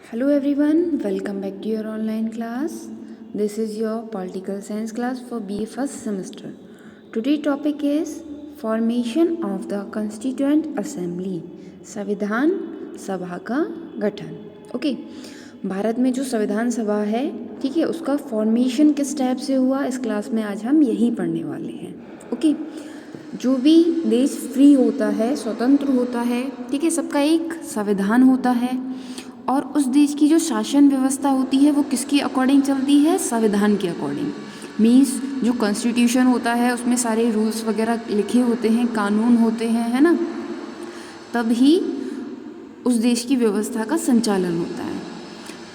Hello everyone, welcome back to your online class. This is your political science class for BA first semester. Today topic is formation of the Constituent Assembly, संविधान सभा का गठन. Okay, Bharat में जो संविधान सभा है, ठीक है, उसका फॉर्मेशन किस टाइप से हुआ, इस क्लास में आज हम यही पढ़ने वाले हैं. ओके, जो भी देश फ्री होता है, स्वतंत्र होता है, ठीक है, सबका एक संविधान होता है और उस देश की जो शासन व्यवस्था होती है वो किसके अकॉर्डिंग चलती है, संविधान के अकॉर्डिंग. मीन्स जो कॉन्स्टिट्यूशन होता है उसमें सारे रूल्स वगैरह लिखे होते हैं, कानून होते हैं, है ना, तब ही उस देश की व्यवस्था का संचालन होता है.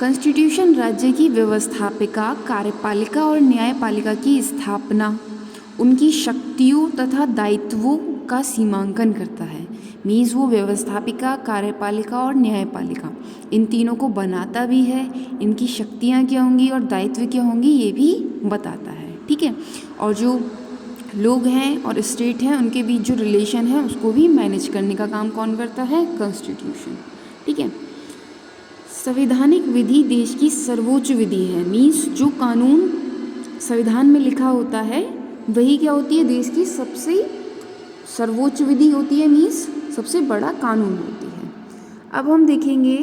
कॉन्स्टिट्यूशन राज्य की व्यवस्थापिका, कार्यपालिका और न्यायपालिका की स्थापना, उनकी शक्तियों तथा दायित्वों का सीमांकन करता है. मीन्स वो व्यवस्थापिका, कार्यपालिका और न्यायपालिका इन तीनों को बनाता भी है, इनकी शक्तियाँ क्या होंगी और दायित्व क्या होंगी ये भी बताता है. ठीक है, और जो लोग हैं और स्टेट हैं उनके बीच जो रिलेशन है उसको भी मैनेज करने का काम कौन करता है, कॉन्स्टिट्यूशन. ठीक है, संवैधानिक विधि देश की सर्वोच्च विधि है. मीन्स जो कानून संविधान में लिखा होता है वही क्या होती है, देश की सबसे सर्वोच्च विधि होती है. मीन्स सबसे बड़ा कानून होती है. अब हम देखेंगे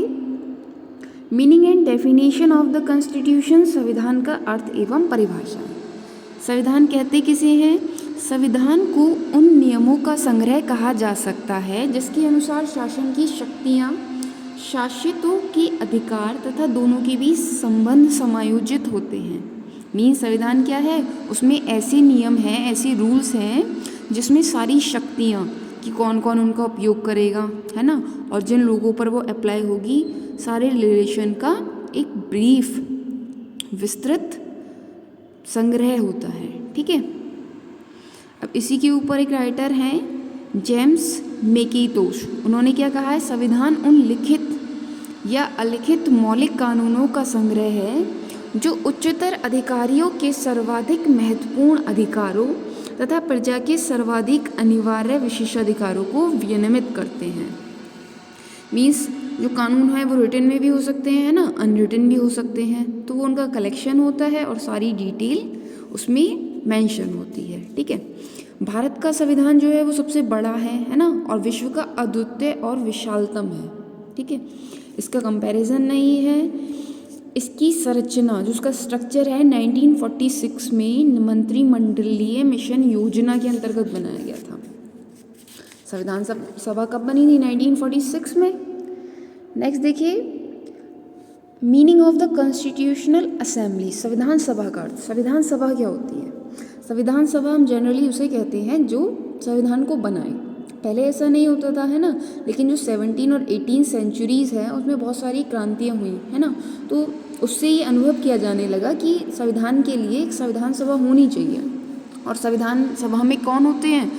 meaning and definition of the constitution. संविधान का अर्थ एवं परिभाषा. संविधान कहते किसे हैं, संविधान को उन नियमों का संग्रह कहा जा सकता है जिसके अनुसार शासन की शक्तियाँ, शासितों के अधिकार तथा दोनों के बीच संबंध समायोजित होते हैं. मीन्स संविधान क्या है, उसमें ऐसे नियम हैं, ऐसे रूल्स हैं जिसमें सारी शक्तियाँ कि कौन कौन उनका उपयोग करेगा, है ना, और जिन लोगों पर वो अप्लाई होगी, सारे रिलेशन का एक ब्रीफ विस्तृत संग्रह होता है. ठीक है, अब इसी के ऊपर एक राइटर हैं जेम्स मैकिंटोश. उन्होंने क्या कहा है, संविधान उन लिखित या अलिखित मौलिक कानूनों का संग्रह है जो उच्चतर अधिकारियों के सर्वाधिक महत्वपूर्ण अधिकारों तथा प्रजा के सर्वाधिक अनिवार्य विशेषाधिकारों को विनियमित करते हैं. मीन्स जो कानून है वो रिटन में भी हो सकते हैं, ना, अनरिटन भी हो सकते हैं. तो वो उनका कलेक्शन होता है और सारी डिटेल उसमें मेंशन होती है. ठीक है, भारत का संविधान जो है वो सबसे बड़ा है ना, और विश्व का अद्वितीय और विशालतम है. ठीक है, इसका कंपैरिजन नहीं है. इसकी संरचना, जो उसका स्ट्रक्चर है, 1946 में मंत्रिमंडलीय मिशन योजना के अंतर्गत बनाया गया था. संविधान सभा कब बनी थी, 1946 में. नेक्स्ट देखिए meaning of the constitutional assembly. संविधान सभा का अर्थ. संविधान सभा क्या होती है, संविधान सभा हम जनरली उसे कहते हैं जो संविधान को बनाए. पहले ऐसा नहीं होता था, है ना, लेकिन जो 17 और 18 सेंचुरीज़ है उसमें बहुत सारी क्रांतियाँ हुई, है ना, तो उससे ये अनुभव किया जाने लगा कि संविधान के लिए एक संविधान सभा होनी चाहिए. और संविधान सभा में कौन होते हैं,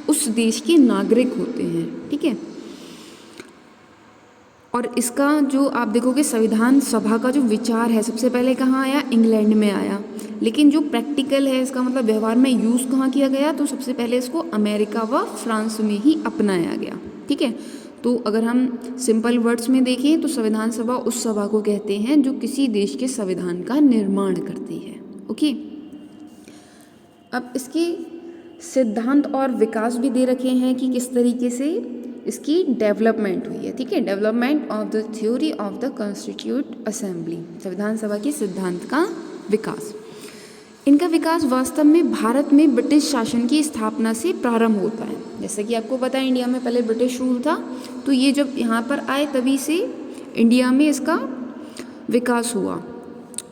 उस देश के नागरिक होते हैं. ठीक है, और इसका जो आप देखोगे संविधान सभा का जो विचार है सबसे पहले कहाँ आया, इंग्लैंड में आया. लेकिन जो प्रैक्टिकल है इसका मतलब व्यवहार में यूज़ कहाँ किया गया, तो सबसे पहले इसको अमेरिका व फ्रांस में ही अपनाया गया. ठीक है, तो अगर हम सिंपल वर्ड्स में देखें तो संविधान सभा उस सभा को कहते हैं जो किसी देश के संविधान का निर्माण करती है. ओके, अब इसके सिद्धांत और विकास भी दे रखे हैं कि किस तरीके से इसकी डेवलपमेंट हुई है. ठीक है, development of the theory of the constitute assembly. संविधान सभा के सिद्धांत का विकास. इनका विकास वास्तव में भारत में ब्रिटिश शासन की स्थापना से प्रारंभ होता है. जैसे कि आपको पता है इंडिया में पहले ब्रिटिश रूल था, तो ये जब यहाँ पर आए तभी से इंडिया में इसका विकास हुआ.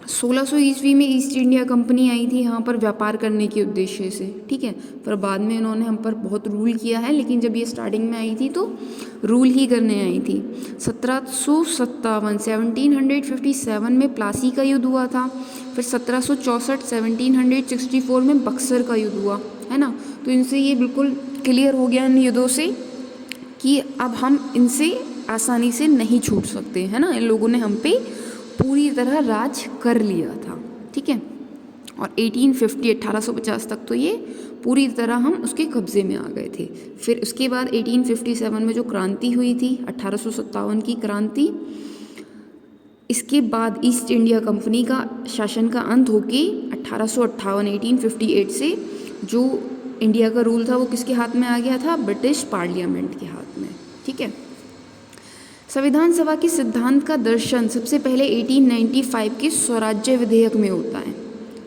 1600 ईस्वी में ईस्ट इंडिया कंपनी आई थी यहाँ पर व्यापार करने के उद्देश्य से. ठीक है, पर बाद में इन्होंने हम पर बहुत रूल किया है, लेकिन जब ये स्टार्टिंग में आई थी तो रूल ही करने आई थी. 1757 में प्लासी का युद्ध हुआ था. फिर 1764 में बक्सर का युद्ध हुआ, है ना. तो इनसे ये बिल्कुल क्लियर हो गया इन युद्धों से कि अब हम इनसे आसानी से नहीं छूट सकते, है ना. इन लोगों ने हम पे पूरी तरह राज कर लिया था. ठीक है, और 1850 तक तो ये पूरी तरह हम उसके कब्जे में आ गए थे. फिर उसके बाद 1857 में जो क्रांति हुई थी, 1857 की क्रांति, इसके बाद ईस्ट इंडिया कंपनी का शासन का अंत होके 1858 से जो इंडिया का रूल था वो किसके हाथ में आ गया था? ब्रिटिश पार्लियामेंट के हाथ में। ठीक है। संविधान सभा के सिद्धांत का दर्शन सबसे पहले 1895 के स्वराज्य विधेयक में होता है,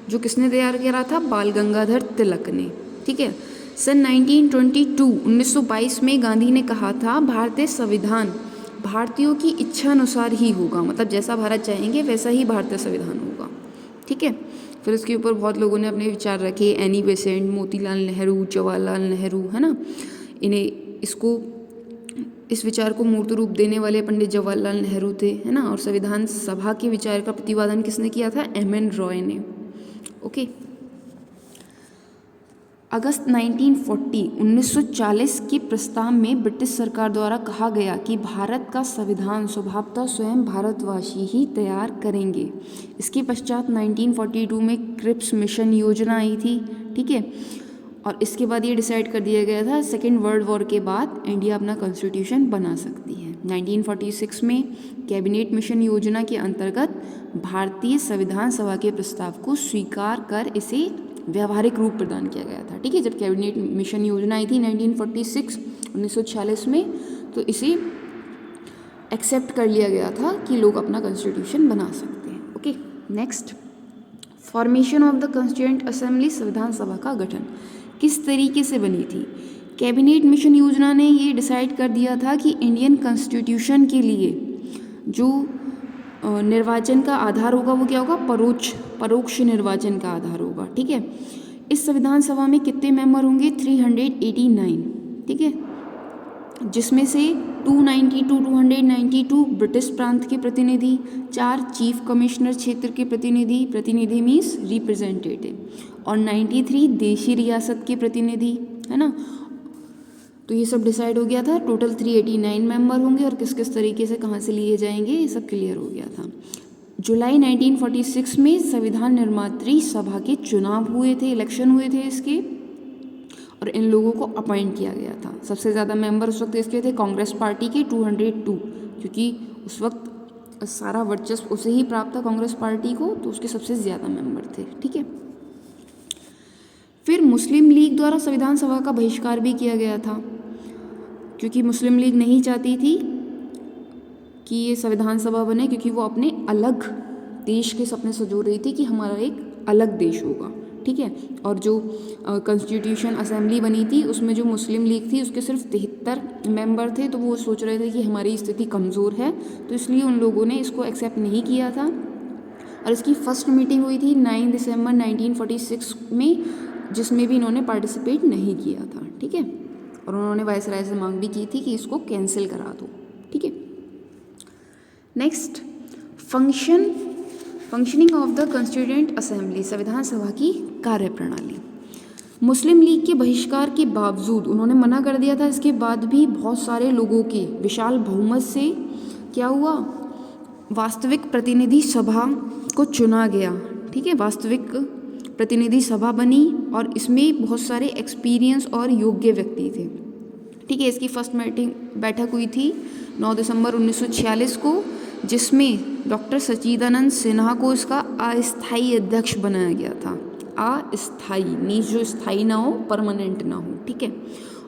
जो किसने तैयार करा था? बाल गंगाधर तिलक ने। ठीक है। सन 1922 में गांधी ने कहा था भारतीय संविधान भारतीयों की इच्छा अनुसार ही होगा, मतलब जैसा भारत चाहेंगे वैसा ही भारतीय संविधान होगा। ठीक है। फिर उसके ऊपर बहुत लोगों ने अपने विचार रखे, एनी बेसेंट, मोतीलाल नेहरू, जवाहरलाल नेहरू, है ना। इस विचार को मूर्त रूप देने वाले पंडित जवाहरलाल नेहरू थे, है ना। और संविधान सभा के विचार का प्रतिपादन किसने किया था? एम.एन. रॉय ने। ओके। अगस्त 1940 के प्रस्ताव में ब्रिटिश सरकार द्वारा कहा गया कि भारत का संविधान स्वभावतः स्वयं भारतवासी ही तैयार करेंगे। इसके पश्चात 1942 में क्रिप्स मिशन योजना आई थी। ठीक है। और इसके बाद ये डिसाइड कर दिया गया था सेकेंड वर्ल्ड वॉर के बाद इंडिया अपना कॉन्स्टिट्यूशन बना सकती है। 1946 में कैबिनेट मिशन योजना के अंतर्गत भारतीय संविधान सभा के प्रस्ताव को स्वीकार कर इसे व्यावहारिक रूप प्रदान किया गया था। ठीक है। जब कैबिनेट मिशन योजना आई थी 1946 में, तो इसे एक्सेप्ट कर लिया गया था कि लोग अपना कॉन्स्टिट्यूशन बना सकते हैं। Okay. Next, formation of the constituent assembly, संविधान सभा का गठन किस तरीके से बनी थी? कैबिनेट मिशन योजना ने ये डिसाइड कर दिया था कि इंडियन कॉन्स्टिट्यूशन के लिए जो निर्वाचन का आधार होगा वो क्या होगा? परोक्ष निर्वाचन का आधार होगा। ठीक है। इस संविधान सभा में कितने मेंबर होंगे? 389। ठीक है। जिसमें से 292 ब्रिटिश प्रांत के प्रतिनिधि, 4 चीफ कमिश्नर क्षेत्र के प्रतिनिधि मीन्स रिप्रेजेंटेटिव, और 93 देशी रियासत के प्रतिनिधि, है ना। तो ये सब डिसाइड हो गया था। टोटल 389 मेंबर होंगे और किस किस तरीके से कहाँ से लिए जाएंगे ये सब क्लियर हो गया था। जुलाई 1946 में संविधान निर्मात्री सभा के चुनाव हुए थे, इलेक्शन हुए थे इसके, और इन लोगों को अपॉइंट किया गया था। सबसे ज़्यादा मेंबर उस वक्त इसके थे कांग्रेस पार्टी के 202, क्योंकि उस वक्त सारा वर्चस्व उसे ही प्राप्त था कांग्रेस पार्टी को, तो उसके सबसे ज़्यादा मेंबर थे। ठीक है। फिर मुस्लिम लीग द्वारा संविधान सभा का बहिष्कार भी किया गया था, क्योंकि मुस्लिम लीग नहीं चाहती थी कि ये संविधान सभा बने, क्योंकि वो अपने अलग देश के सपने सजो रही थी कि हमारा एक अलग देश होगा। ठीक है। और जो कॉन्स्टिट्यूशन असेंबली बनी थी उसमें जो मुस्लिम लीग थी उसके सिर्फ 73 मेंबर थे, तो वो सोच रहे थे कि हमारी स्थिति कमज़ोर है, तो इसलिए उन लोगों ने इसको एक्सेप्ट नहीं किया था। और इसकी फर्स्ट मीटिंग हुई थी 9 दिसंबर 1946 में, जिसमें भी इन्होंने पार्टिसिपेट नहीं किया था। ठीक है। और उन्होंने वायसराय से मांग भी की थी कि इसको कैंसिल करा दो। ठीक है। Next, functioning of the constituent assembly, संविधान सभा की कार्यप्रणाली। मुस्लिम लीग के बहिष्कार के बावजूद उन्होंने मना कर दिया था, इसके बाद भी बहुत सारे लोगों के विशाल बहुमत से क्या हुआ? वास्तविक प्रतिनिधि सभा को चुना गया। ठीक है। वास्तविक प्रतिनिधि सभा बनी और इसमें बहुत सारे एक्सपीरियंस और योग्य व्यक्ति थे। ठीक है। इसकी फर्स्ट बैठक हुई थी 9 दिसंबर 1946 को, जिसमें डॉक्टर सच्चिदानंद सिन्हा को इसका अस्थायी अध्यक्ष बनाया गया था। अस्थायी मीन्स जो स्थायी ना हो, परमानेंट ना हो। ठीक है।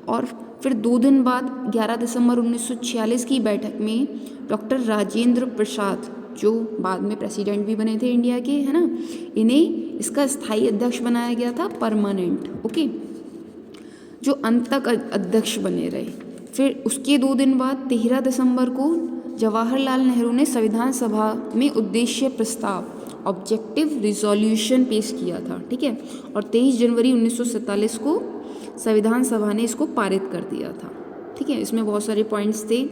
और फिर 2 दिन बाद 11 दिसंबर 1946 की बैठक में डॉक्टर राजेंद्र प्रसाद, जो बाद में प्रेसिडेंट भी बने थे इंडिया के, है ना, इन्हें इसका स्थायी अध्यक्ष बनाया गया था, परमानेंट। ओके। जो अंत तक अध्यक्ष बने रहे। फिर उसके 2 दिन बाद 13 दिसंबर को जवाहरलाल नेहरू ने संविधान सभा में उद्देश्य प्रस्ताव, ऑब्जेक्टिव रिजोल्यूशन पेश किया था। ठीक है। और 23 जनवरी 1947 को संविधान सभा ने इसको पारित कर दिया था। ठीक है। इसमें बहुत सारे पॉइंट्स थे,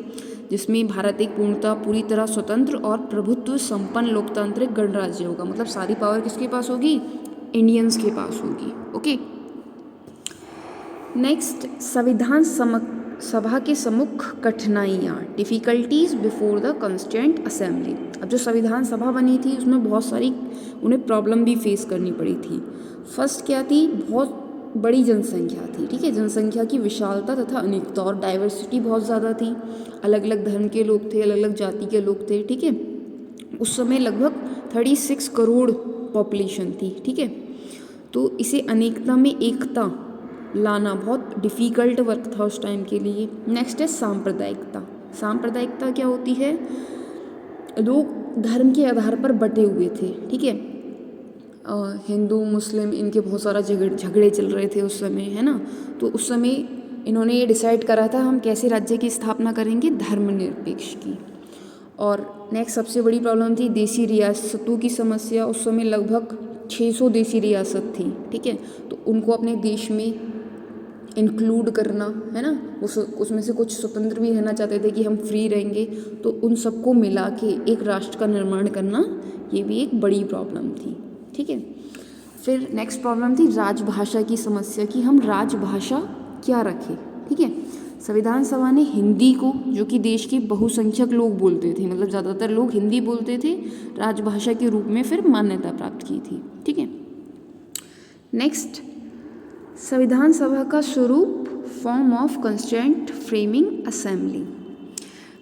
जिसमें भारत एक पूरी तरह स्वतंत्र और प्रभुत्व संपन्न लोकतांत्रिक गणराज्य होगा, मतलब सारी पावर किसके पास होगी? इंडियंस के पास होगी। ओके। नेक्स्ट, संविधान सभा के सम्मुख कठिनाइयाँ, difficulties before the constituent assembly. अब जो संविधान सभा बनी थी उसमें बहुत सारी उन्हें प्रॉब्लम भी फेस करनी पड़ी थी। फर्स्ट क्या थी? बहुत बड़ी जनसंख्या थी। ठीक है। जनसंख्या की विशालता तथा अनेकता और डाइवर्सिटी बहुत ज़्यादा थी। अलग अलग धर्म के लोग थे, अलग अलग जाति के लोग थे। ठीक है। उस समय लगभग 36 करोड़ पॉपुलेशन थी, ठीक है। तो इसे अनेकता में एकता लाना बहुत डिफ़िकल्ट वर्क था उस टाइम के लिए। नेक्स्ट है सांप्रदायिकता। सांप्रदायिकता क्या होती है? लोग धर्म के आधार पर बटे हुए थे, ठीक है। हिंदू मुस्लिम इनके बहुत सारा झगड़े चल रहे थे उस समय, है ना। तो उस समय इन्होंने ये डिसाइड करा था हम कैसे राज्य की स्थापना करेंगे, धर्मनिरपेक्ष की। और नेक्स्ट सबसे बड़ी प्रॉब्लम थी देसी रियासतों की समस्या। उस समय लगभग 600 देसी रियासत थी, ठीक है। तो उनको अपने देश में इंक्लूड करना, है ना। उसमें से कुछ स्वतंत्र भी रहना चाहते थे कि हम फ्री रहेंगे, तो उन सबको मिला के एक राष्ट्र का निर्माण करना, ये भी एक बड़ी प्रॉब्लम थी, ठीक है। फिर नेक्स्ट प्रॉब्लम थी राजभाषा की समस्या कि हम राजभाषा क्या रखें, ठीक है। संविधान सभा ने हिंदी को, जो कि देश के बहुसंख्यक लोग बोलते थे, मतलब ज़्यादातर लोग हिंदी बोलते थे, राजभाषा के रूप में फिर मान्यता प्राप्त की थी, ठीक है। नेक्स्ट, संविधान सभा का स्वरूप, form of constituent framing assembly.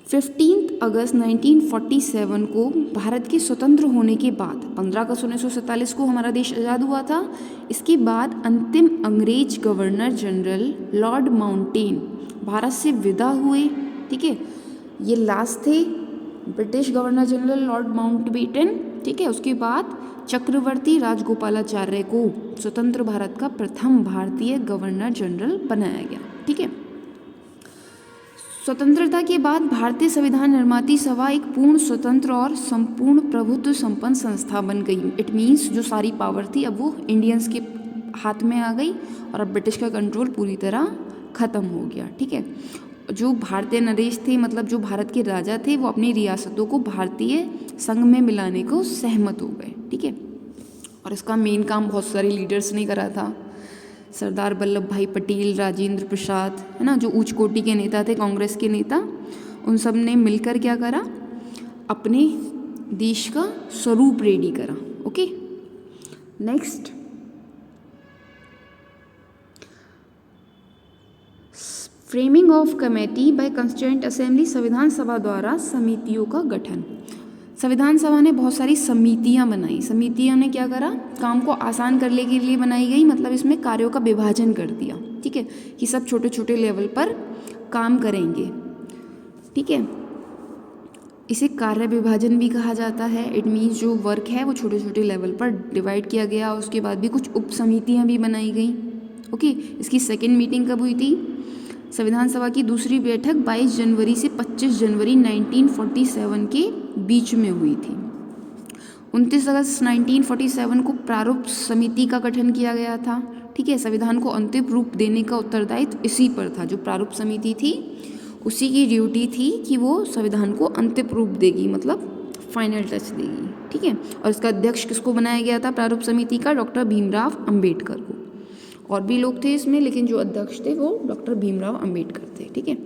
15 अगस्त 1947 को भारत के स्वतंत्र होने के बाद 15 अगस्त 1947 को हमारा देश आज़ाद हुआ था। इसके बाद अंतिम अंग्रेज governor general Lord mountain Bharat से विदा हुए, ठीक है। ये लास्ट थे British governor general Lord Mountbatten, ठीक है। उसके बाद चक्रवर्ती राजगोपालाचार्य को स्वतंत्र भारत का प्रथम भारतीय गवर्नर जनरल बनाया गया, ठीक है। स्वतंत्रता के बाद भारतीय संविधान निर्माती सभा एक पूर्ण स्वतंत्र और संपूर्ण प्रभुत्व संपन्न संस्था बन गई। इट मीन्स जो सारी पावर थी अब वो इंडियंस के हाथ में आ गई और अब ब्रिटिश का कंट्रोल पूरी तरह ख़त्म हो गया, ठीक है। जो भारतीय नरेश थे, मतलब जो भारत के राजा थे, वो अपनी रियासतों को भारतीय संघ में मिलाने को सहमत हो गए, ठीक है। और इसका मेन काम बहुत सारे लीडर्स ने करा था। सरदार वल्लभ भाई पटेल, राजेंद्र प्रसाद, है ना, जो उच्च कोटि के नेता थे, कांग्रेस के नेता, उन सब ने मिलकर क्या करा, अपने देश का स्वरूप रेडी करा, okay. Next, framing of committee by constituent assembly. संविधान सभा द्वारा समितियों का गठन। संविधान सभा ने बहुत सारी समितियां बनाई। समितियों ने क्या करा, काम को आसान करने के लिए बनाई गई, मतलब इसमें कार्यों का विभाजन कर दिया, ठीक है, कि सब छोटे छोटे लेवल पर काम करेंगे, ठीक है। इसे कार्य विभाजन भी कहा जाता है। इट मीन्स जो वर्क है वो छोटे छोटे लेवल पर डिवाइड किया गया। उसके बाद भी कुछ उप समितियाँ भी बनाई गई, ओके। इसकी सेकेंड मीटिंग कब हुई थी? संविधान सभा की दूसरी बैठक 22 जनवरी से 25 जनवरी 1947 के बीच में हुई थी। 29 अगस्त 1947 को प्रारूप समिति का गठन किया गया था, ठीक है। संविधान को अंतिम रूप देने का उत्तरदायित्व इसी पर था। जो प्रारूप समिति थी उसी की ड्यूटी थी कि वो संविधान को अंतिम रूप देगी, मतलब फाइनल टच देगी, ठीक है। और इसका अध्यक्ष किसको बनाया गया था प्रारूप समिति का? डॉक्टर भीमराव अंबेडकर को। और भी लोग थे इसमें, लेकिन जो अध्यक्ष थे वो डॉक्टर भीमराव अंबेडकर थे, ठीक है।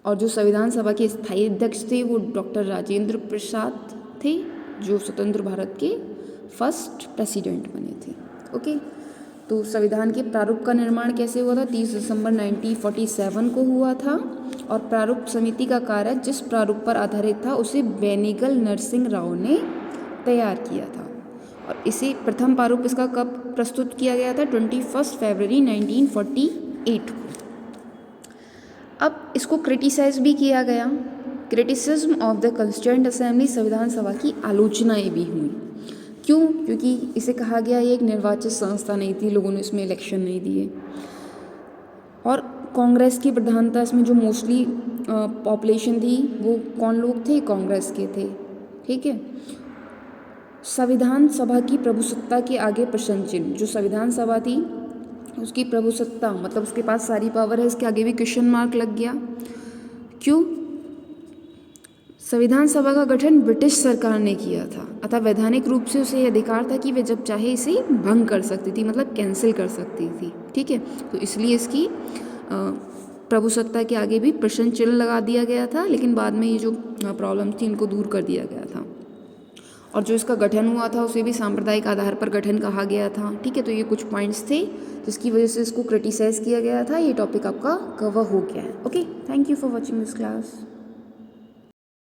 और जो संविधान सभा के स्थायी अध्यक्ष थे वो डॉक्टर राजेंद्र प्रसाद थे, जो स्वतंत्र भारत के फर्स्ट प्रेसिडेंट बने थे, ओके। तो संविधान के प्रारूप का निर्माण कैसे हुआ था? 30 दिसंबर 1947 को हुआ था। और प्रारूप समिति का कार्य जिस प्रारूप पर आधारित था उसे बेनेगल नरसिंह राव ने तैयार किया था। और इसे प्रथम प्रारूप इसका कब प्रस्तुत किया गया था? 21 फरवरी 1948 को। अब इसको क्रिटिसाइज भी किया गया। Criticism of the constituent assembly, संविधान सभा की आलोचनाएं भी हुई। क्यों? क्योंकि इसे कहा गया ये एक निर्वाचित संस्था नहीं थी, लोगों ने इसमें इलेक्शन नहीं दिए। और कांग्रेस की प्रधानता इसमें जो मोस्टली पॉपुलेशन थी वो कौन लोग थे? कांग्रेस के थे, ठीक है। संविधान सभा की प्रभुसत्ता के आगे प्रश्न चिन्ह। जो संविधान सभा थी उसकी प्रभुसत्ता, मतलब उसके पास सारी पावर है, इसके आगे भी क्वेश्चन मार्क लग गया। क्यों? संविधान सभा का गठन ब्रिटिश सरकार ने किया था, अतः वैधानिक रूप से उसे अधिकार था कि वे जब चाहे इसे भंग कर सकती थी, मतलब कैंसिल कर सकती थी, ठीक है। तो इसलिए इसकी प्रभुसत्ता के आगे भी प्रश्न चिन्ह लगा दिया गया था, लेकिन बाद में ये जो प्रॉब्लम थी इनको दूर कर दिया गया था। और जो इसका गठन हुआ था उसे भी सांप्रदायिक आधार पर गठन कहा गया था, ठीक है। तो ये कुछ पॉइंट्स थे जिसकी वजह से इसको क्रिटिसाइज किया गया था। ये टॉपिक आपका कवर हो गया है, okay. Thank you for watching this class.